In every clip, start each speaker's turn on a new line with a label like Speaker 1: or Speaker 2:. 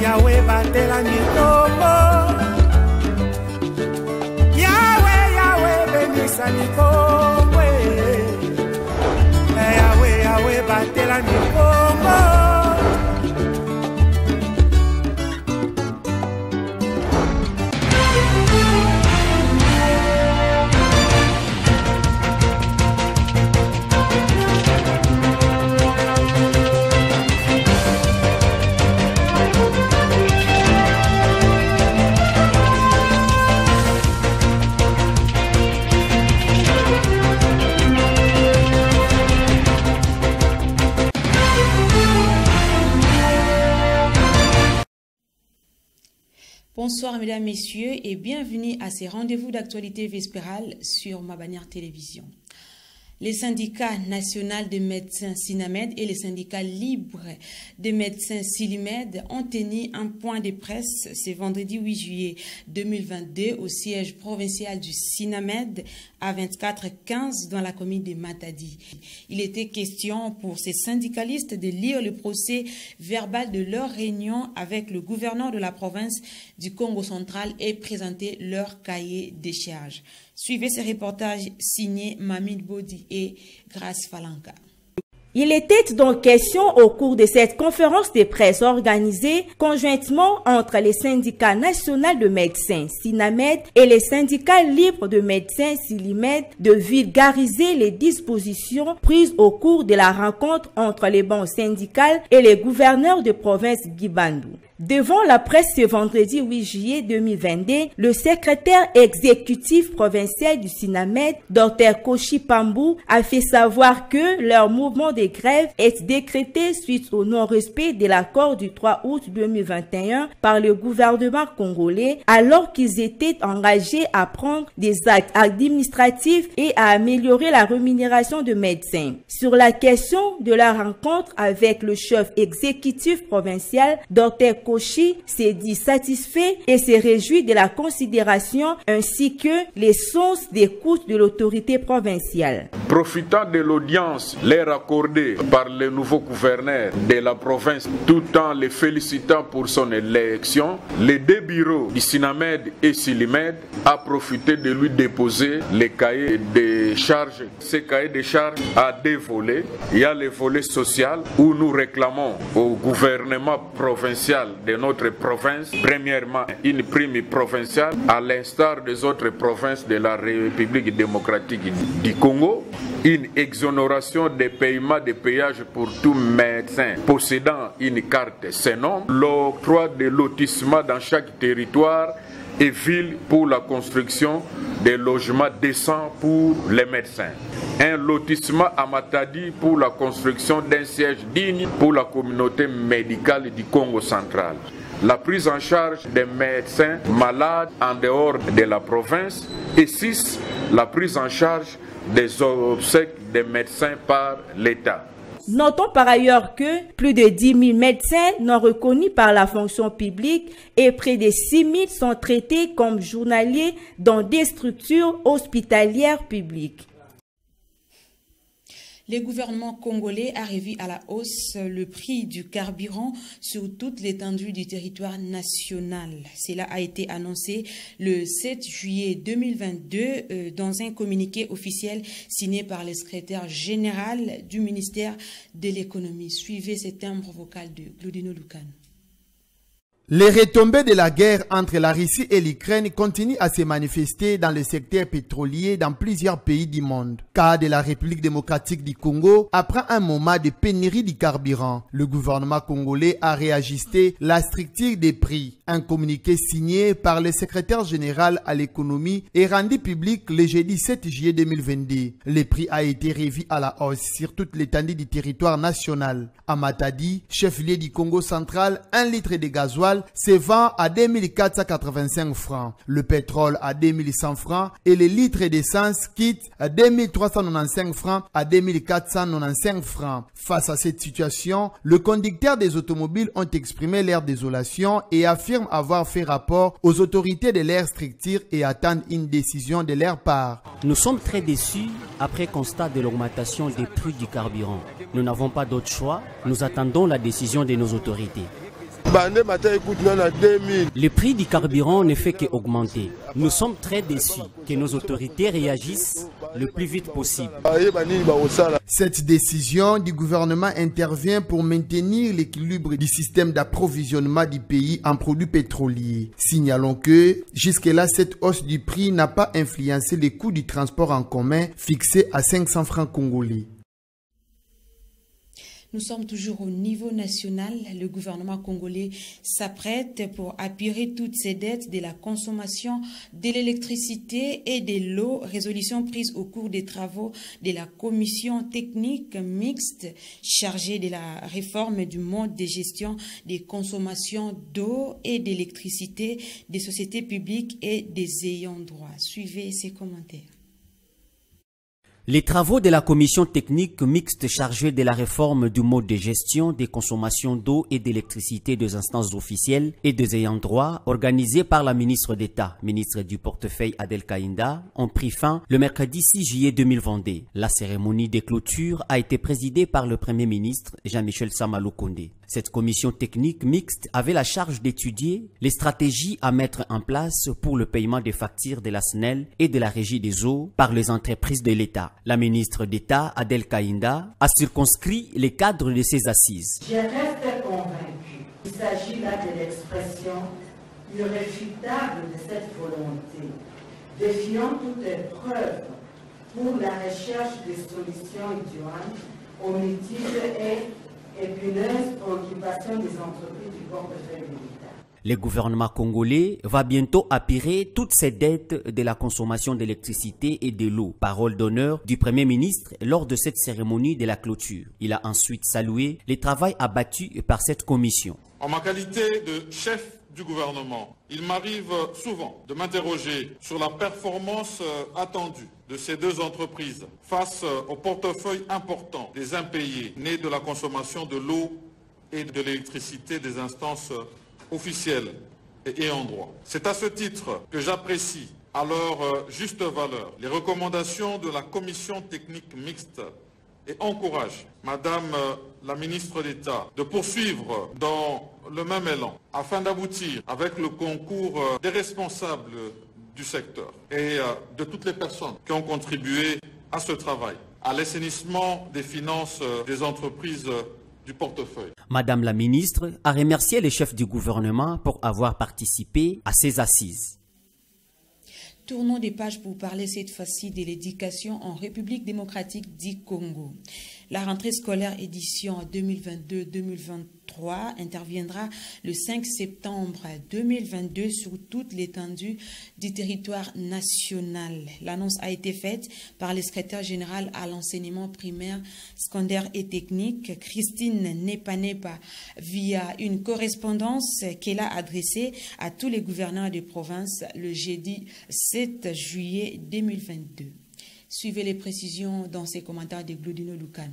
Speaker 1: Yahweh batela mikongo. Yahweh benisa mikongo. Yahweh batela mikongo.
Speaker 2: Bonsoir mesdames, messieurs et bienvenue à ces rendez-vous d'actualité vespérale sur ma bannière télévision. Les syndicats nationaux de médecins SINAMED et les syndicats libres de médecins SILIMED ont tenu un point de presse ce vendredi 8 juillet 2022 au siège provincial du SINAMED à 2415 dans la commune de Matadi. Il était question pour ces syndicalistes de lire le procès verbal de leur réunion avec le gouverneur de la province du Congo central et présenter leur cahier des charges. Suivez ce reportage signé Mamid Bodi et Grace Falanka.
Speaker 3: Il était donc question au cours de cette conférence de presse organisée conjointement entre les syndicats nationaux de médecins SINAMED et les syndicats libres de médecins SILIMED de vulgariser les dispositions prises au cours de la rencontre entre les bancs syndicales et les gouverneurs de province Guibandou. Devant la presse ce vendredi 8 juillet 2022, le secrétaire exécutif provincial du SINAMED, Dr Koshi Pambou, a fait savoir que leur mouvement de grève est décrété suite au non-respect de l'accord du 3 août 2021 par le gouvernement congolais, alors qu'ils étaient engagés à prendre des actes administratifs et à améliorer la rémunération de médecins. Sur la question de la rencontre avec le chef exécutif provincial, Dr Koshi s'est dit satisfait et s'est réjoui de la considération ainsi que les sens d'écoute de l'autorité provinciale.
Speaker 4: Profitant de l'audience leur accordée par le nouveau gouverneur de la province, tout en les félicitant pour son élection, les deux bureaux du SINAMED et SILIMED a profité de lui déposer les cahiers de charges. Ces cahiers de charges a deux volets. Il y a le volet social où nous réclamons au gouvernement provincial de notre province, premièrement, une prime provinciale à l'instar des autres provinces de la République démocratique du Congo, une exonération des paiements de péage pour tout médecin possédant une carte SENOM, l'octroi de lotissement dans chaque territoire et ville pour la construction des logements décents pour les médecins. Un lotissement à Matadi pour la construction d'un siège digne pour la communauté médicale du Congo central. La prise en charge des médecins malades en dehors de la province. Et 6. La prise en charge des obsèques des médecins par l'État.
Speaker 3: Notons par ailleurs que plus de 10 000 médecins non reconnus par la fonction publique et près de 6 000 sont traités comme journaliers dans des structures hospitalières publiques.
Speaker 2: Le gouvernement congolais a revu à la hausse le prix du carburant sur toute l'étendue du territoire national. Cela a été annoncé le 7 juillet 2022 dans un communiqué officiel signé par le secrétaire général du ministère de l'économie. Suivez ce timbre vocal de Glodino Lucan.
Speaker 5: Les retombées de la guerre entre la Russie et l'Ukraine continuent à se manifester dans le secteur pétrolier dans plusieurs pays du monde. Cas de la République démocratique du Congo, après un moment de pénurie de carburant, le gouvernement congolais a réajusté la structure des prix. Un communiqué signé par le secrétaire général à l'économie est rendu public le jeudi 7 juillet 2022. Le prix a été revu à la hausse sur toute l'étendue du territoire national. À Matadi, chef-lieu du Congo central, 1 litre de gasoil se vend à 2485 francs, le pétrole à 2100 francs et les litres d'essence quittent à 2395 francs à 2495 francs. Face à cette situation, le conducteur des automobiles ont exprimé leur désolation et affirment avoir fait rapport aux autorités de leur structure et attendent une décision de leur part.
Speaker 6: Nous sommes très déçus après constat de l'augmentation des prix du carburant. Nous n'avons pas d'autre choix, nous attendons la décision de nos autorités. Le prix du carburant ne fait qu'augmenter. Nous sommes très déçus que nos autorités réagissent le plus vite possible.
Speaker 5: Cette décision du gouvernement intervient pour maintenir l'équilibre du système d'approvisionnement du pays en produits pétroliers. Signalons que jusque-là, cette hausse du prix n'a pas influencé les coûts du transport en commun fixés à 500 francs congolais.
Speaker 2: Nous sommes toujours au niveau national. Le gouvernement congolais s'apprête pour apurer toutes ses dettes de la consommation de l'électricité et de l'eau. Résolution prise au cours des travaux de la commission technique mixte chargée de la réforme du mode de gestion des consommations d'eau et d'électricité des sociétés publiques et des ayants droit. Suivez ces commentaires.
Speaker 6: Les travaux de la commission technique mixte chargée de la réforme du mode de gestion des consommations d'eau et d'électricité des instances officielles et des ayants droit, organisés par la ministre d'État, ministre du portefeuille Adel Kaïnda, ont pris fin le mercredi 6 juillet 2022. La cérémonie de clôture a été présidée par le Premier ministre Jean-Michel Sama Lukonde. Cette commission technique mixte avait la charge d'étudier les stratégies à mettre en place pour le paiement des factures de la SNEL et de la Régie des eaux par les entreprises de l'État. La ministre d'État, Adel Kaïnda, a circonscrit les cadres de ces assises.
Speaker 7: Je reste convaincu qu'il s'agit là de l'expression irréfutable de cette volonté, défiant toute épreuve pour la recherche des solutions idoines aux multiples et épineuses préoccupations des entreprises du portefeuille de l'État.
Speaker 6: Le gouvernement congolais va bientôt apurer toutes ses dettes de la consommation d'électricité et de l'eau. Parole d'honneur du Premier ministre lors de cette cérémonie de la clôture. Il a ensuite salué le travail abattu par cette commission.
Speaker 8: En ma qualité de chef du gouvernement, il m'arrive souvent de m'interroger sur la performance attendue de ces deux entreprises face au portefeuille important des impayés nés de la consommation de l'eau et de l'électricité des instances officielles et ayant droit. C'est à ce titre que j'apprécie à leur juste valeur les recommandations de la commission technique mixte et encourage Madame la ministre d'État de poursuivre dans le même élan afin d'aboutir avec le concours des responsables du secteur et de toutes les personnes qui ont contribué à ce travail, à l'assainissement des finances des entreprises du portefeuille.
Speaker 6: Madame la ministre a remercié les chefs du gouvernement pour avoir participé à ces assises.
Speaker 2: Tournons des pages pour parler cette fois-ci de l'éducation en République démocratique du Congo. La rentrée scolaire édition 2022-2023 interviendra le 5 septembre 2022 sur toute l'étendue du territoire national. L'annonce a été faite par le secrétaire général à l'enseignement primaire, secondaire et technique, Christine Nepanepa, via une correspondance qu'elle a adressée à tous les gouverneurs de province le jeudi 7 juillet 2022. Suivez les précisions dans ces commentaires de Glodino Lucan.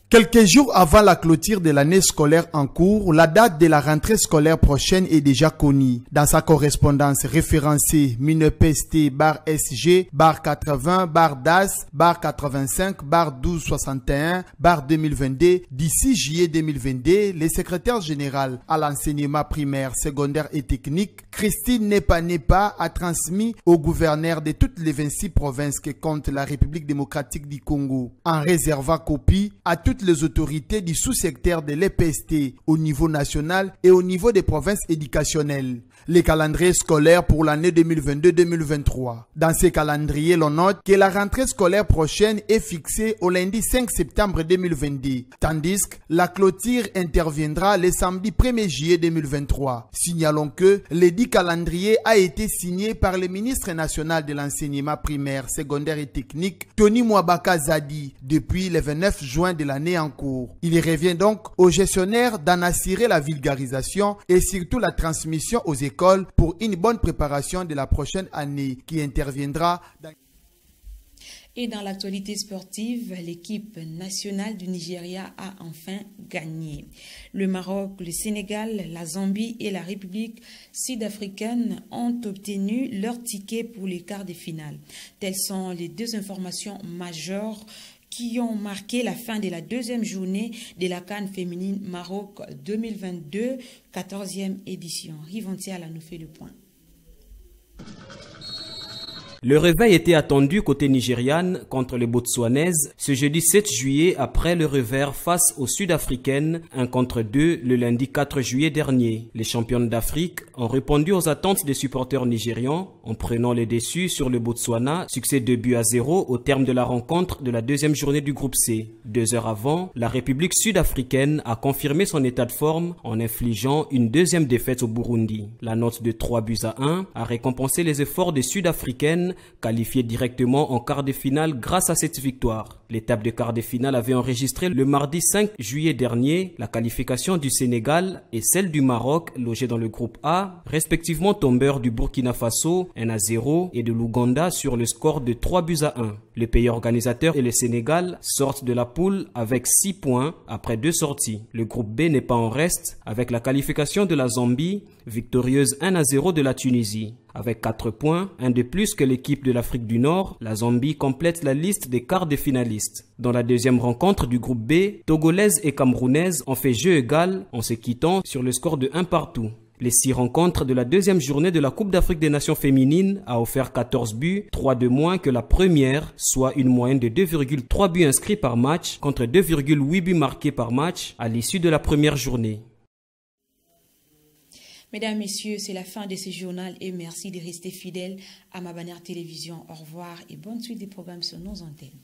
Speaker 5: Quelques jours avant la clôture de l'année scolaire en cours, la date de la rentrée scolaire prochaine est déjà connue. Dans sa correspondance référencée MINEPST/SG/80/DAS/85/1261/2022 d'ici juillet 2022, le secrétaire général à l'enseignement primaire, secondaire et technique, Christine Nepanepa, a transmis au gouverneur de toutes les 26 provinces que compte la République démocratique du Congo, en réservant copie à toutes les autorités du sous-secteur de l'EPST au niveau national et au niveau des provinces éducationnelles. Les calendriers scolaires pour l'année 2022-2023. Dans ces calendriers, l'on note que la rentrée scolaire prochaine est fixée au lundi 5 septembre 2022, tandis que la clôture interviendra le samedi 1er juillet 2023. Signalons que l'édit calendrier a été signé par le ministre national de l'enseignement primaire, secondaire et technique, Tony Mwabaka Zadi, depuis le 29 juin de l'année en cours. Il revient donc aux gestionnaires d'en assurer la vulgarisation et surtout la transmission aux écoles pour une bonne préparation de la prochaine année qui interviendra dans...
Speaker 2: Et dans l'actualité sportive, l'équipe nationale du Nigeria a enfin gagné. Le Maroc, le Sénégal, la Zambie et la République sud-africaine ont obtenu leur ticket pour les quarts de finale. Telles sont les deux informations majeures qui ont marqué la fin de la deuxième journée de la CAN féminine Maroc 2022, 14e édition. Rivantiala nous fait le point.
Speaker 9: Le réveil était attendu côté nigériane contre les Botswanaises ce jeudi 7 juillet après le revers face aux Sud-Africaines, 1-2 le lundi 4 juillet dernier. Les championnes d'Afrique ont répondu aux attentes des supporters nigérians en prenant les déçus sur le Botswana, succès 2-0 au terme de la rencontre de la deuxième journée du groupe C. 2 heures avant, la République sud-africaine a confirmé son état de forme en infligeant une deuxième défaite au Burundi. La note de 3-1 a récompensé les efforts des Sud-Africaines qualifié directement en quart de finale grâce à cette victoire. L'étape de quart de finale avait enregistré le mardi 5 juillet dernier la qualification du Sénégal et celle du Maroc logés dans le groupe A, respectivement tombeurs du Burkina Faso 1-0 et de l'Ouganda sur le score de 3-1. Le pays organisateur et le Sénégal sortent de la poule avec 6 points après 2 sorties. Le groupe B n'est pas en reste avec la qualification de la Zambie, victorieuse 1-0 de la Tunisie. Avec 4 points, un de plus que l'équipe de l'Afrique du Nord, la Zambie complète la liste des quarts de finalistes. Dans la deuxième rencontre du groupe B, Togolaises et Camerounaises ont fait jeu égal en se quittant sur le score de 1-1. Les 6 rencontres de la deuxième journée de la Coupe d'Afrique des Nations féminines a offert 14 buts, 3 de moins que la première, soit une moyenne de 2,3 buts inscrits par match contre 2,8 buts marqués par match à l'issue de la première journée.
Speaker 2: Mesdames, Messieurs, c'est la fin de ce journal et merci de rester fidèles à Ma Bannière Télévision. Au revoir et bonne suite des programmes sur nos antennes.